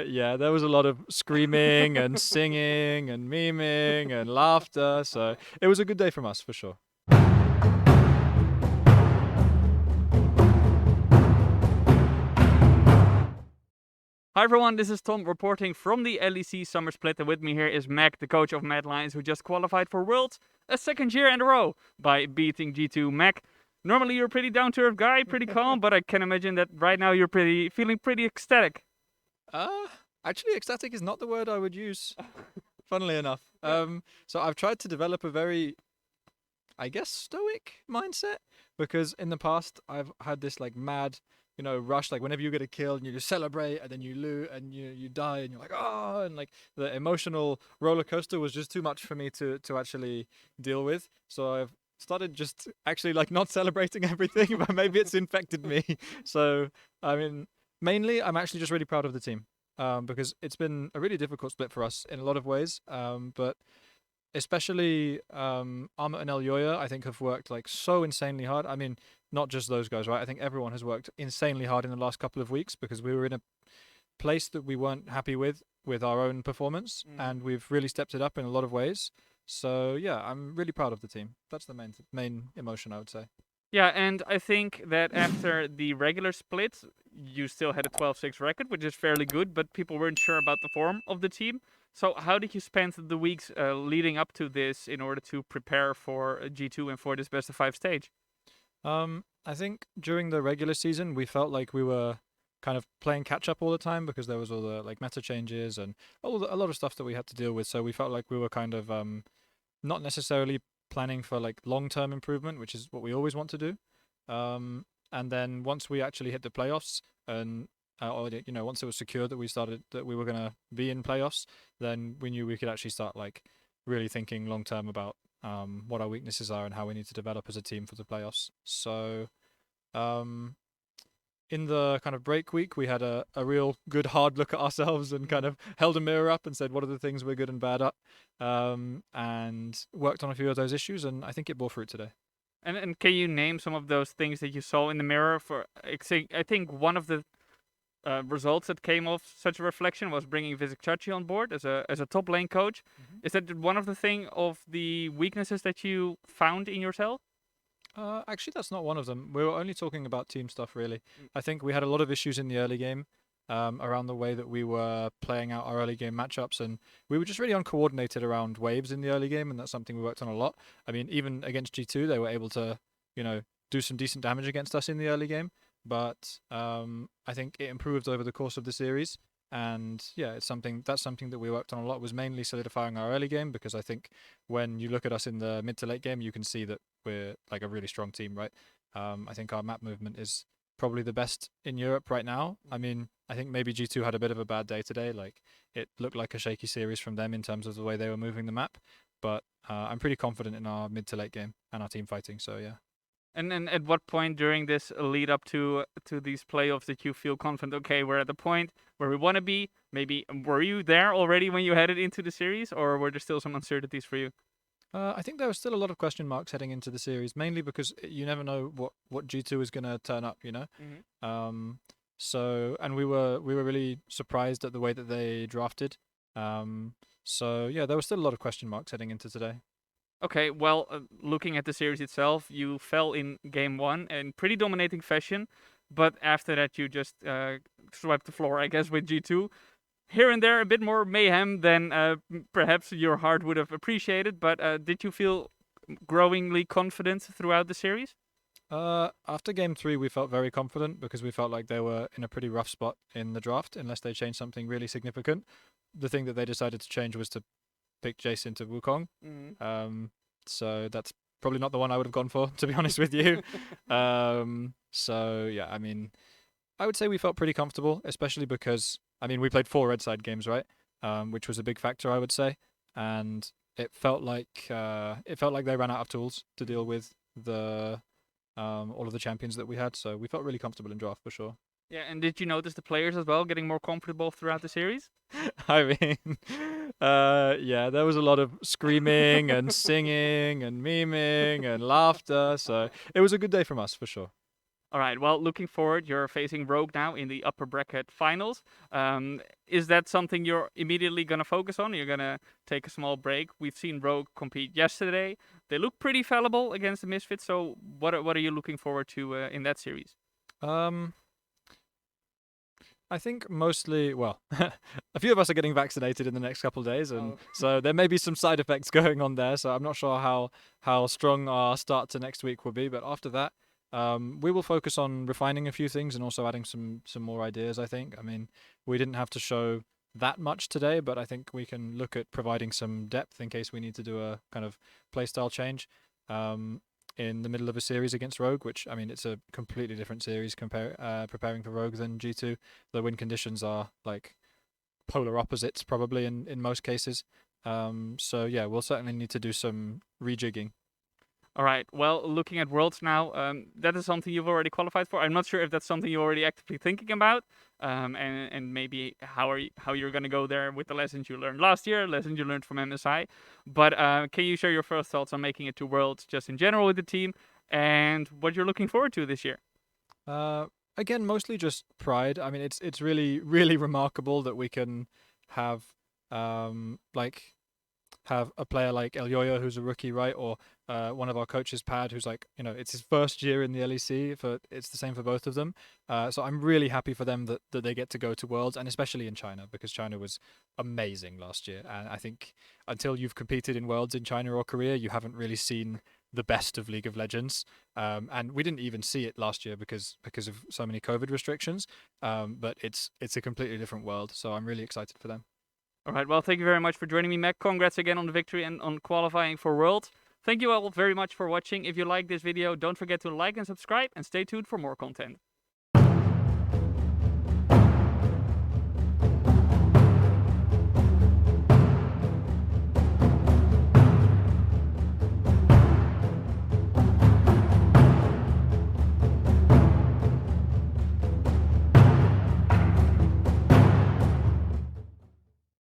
Yeah, there was a lot of screaming and singing and memeing and laughter. So it was a good day from us for sure. Hi everyone, this is Tom reporting from the LEC Summer Split, and with me here is Mac, the coach of Mad Lions, who just qualified for Worlds a second year in a row by beating G2. Mac, normally you're a pretty down-to-earth guy, pretty calm, but I can imagine that right now you're feeling pretty ecstatic. Uh, Actually, ecstatic is not the word I would use, funnily enough. So I've tried to develop a very, I guess, stoic mindset because in the past I've had this like mad, rush. Like whenever you get a kill and you just celebrate and then you loot and you die and you're like, oh, and like the emotional roller coaster was just too much for me to actually deal with. So I've started just actually like not celebrating everything, but maybe it's infected me. So I mean, mainly I'm actually just really proud of the team. Because it's been a really difficult split for us in a lot of ways. But especially Armut and Elyoya, I think have worked like so insanely hard. I mean, not just those guys, right? I think everyone has worked insanely hard in the last couple of weeks because we were in a place that we weren't happy with our own performance, and we've really stepped it up in a lot of ways. So yeah, I'm really proud of the team. That's the main emotion, I would say. Yeah, and I think that after the regular split, you still had a 12-6 record, which is fairly good, but people weren't sure about the form of the team. So how did you spend the weeks leading up to this in order to prepare for G2 and for this best of 5 stage? I think during the regular season we felt like we were kind of playing catch up all the time because there was all the like meta changes and a lot of stuff that we had to deal with. So we felt like we were kind of not necessarily planning for like long-term improvement, which is what we always want to do. And then once we actually hit the playoffs and or once it was secure that we were gonna be in playoffs, then we knew we could actually start like really thinking long term about what our weaknesses are and how we need to develop as a team for the playoffs. So um, in the kind of break week, we had a real good hard look at ourselves and kind of held a mirror up and said, what are the things we're good and bad at? And worked on a few of those issues, and I think it bore fruit today. And can you name some of those things that you saw in the mirror? I think one of the results that came off such a reflection was bringing Chachi on board as a top lane coach. Is that one of the weaknesses that you found in yourself? Actually, that's not one of them. We were only talking about team stuff, really. I think we had a lot of issues in the early game around the way that we were playing out our early game matchups, and we were just really uncoordinated around waves in the early game, and that's something we worked on a lot. I mean, even against G2, they were able to, do some decent damage against us in the early game, but I think it improved over the course of the series. And yeah, that's something that we worked on a lot, was mainly solidifying our early game, because I think when you look at us in the mid to late game, you can see that we're like a really strong team, right? I think our map movement is probably the best in Europe right now. I mean, I think maybe G2 had a bit of a bad day today. Like it looked like a shaky series from them in terms of the way they were moving the map, but I'm pretty confident in our mid to late game and our team fighting. So yeah. And then at what point during this lead up to these playoffs did you feel confident? Okay, we're at the point where we want to be. Maybe were you there already when you headed into the series, or were there still some uncertainties for you? I think there was still a lot of question marks heading into the series, mainly because you never know what G2 is going to turn up, you know. So and we were really surprised at the way that they drafted. So yeah, there was still a lot of question marks heading into today. Okay, well, looking at the series itself, you fell in game one in pretty dominating fashion, but after that you just swept the floor, I guess, with G2. Here and there, a bit more mayhem than perhaps your heart would have appreciated, but did you feel growingly confident throughout the series? After game three, we felt very confident because we felt like they were in a pretty rough spot in the draft, unless they changed something really significant. The thing that they decided to change was to pick Jason to Wukong. So that's probably not the one I would have gone for, to be honest with you. So yeah, I mean, I would say we felt pretty comfortable, especially because I mean we played 4 red side games, right? Which was a big factor, I would say, and it felt like they ran out of tools to deal with the all of the champions that we had. So we felt really comfortable in draft for sure. Yeah, and did you notice the players as well getting more comfortable throughout the series? I mean, yeah, there was a lot of screaming and singing and memeing and laughter. So it was a good day from us for sure. All right. Well, looking forward, you're facing Rogue now in the upper bracket finals. Is that something you're immediately going to focus on? You're going to take a small break? We've seen Rogue compete yesterday. They look pretty fallible against the Misfits. So what are you looking forward to in that series? I think mostly, well, a few of us are getting vaccinated in the next couple of days, and Oh. so there may be some side effects going on there. So I'm not sure how strong our start to next week will be. But after that, we will focus on refining a few things and also adding some more ideas. I think. I mean, we didn't have to show that much today, but I think we can look at providing some depth in case we need to do a kind of playstyle change. In the middle of a series against Rogue, which I mean, it's a completely different series preparing for Rogue than G2. The win conditions are like polar opposites, probably in most cases. So yeah, we'll certainly need to do some rejigging. All right. Well, looking at Worlds now, that is something you've already qualified for. I'm not sure if that's something you're already actively thinking about, and maybe how you're going to go there with the lessons you learned last year, lessons you learned from MSI. But can you share your first thoughts on making it to Worlds just in general with the team, and what you're looking forward to this year? Again, mostly just pride. I mean, it's really really remarkable that we can have like have a player like Elyoya, who's a rookie, right? Or one of our coaches, Pad, who's like, it's his first year in the LEC. It's the same for both of them. So I'm really happy for them that they get to go to Worlds, and especially in China, because China was amazing last year. And I think until you've competed in Worlds in China or Korea, you haven't really seen the best of League of Legends. And we didn't even see it last year because of so many COVID restrictions. But it's a completely different world. So I'm really excited for them. All right. Well, thank you very much for joining me, Mac. Congrats again on the victory and on qualifying for Worlds. Thank you all very much for watching. If you like this video, don't forget to like and subscribe, and stay tuned for more content.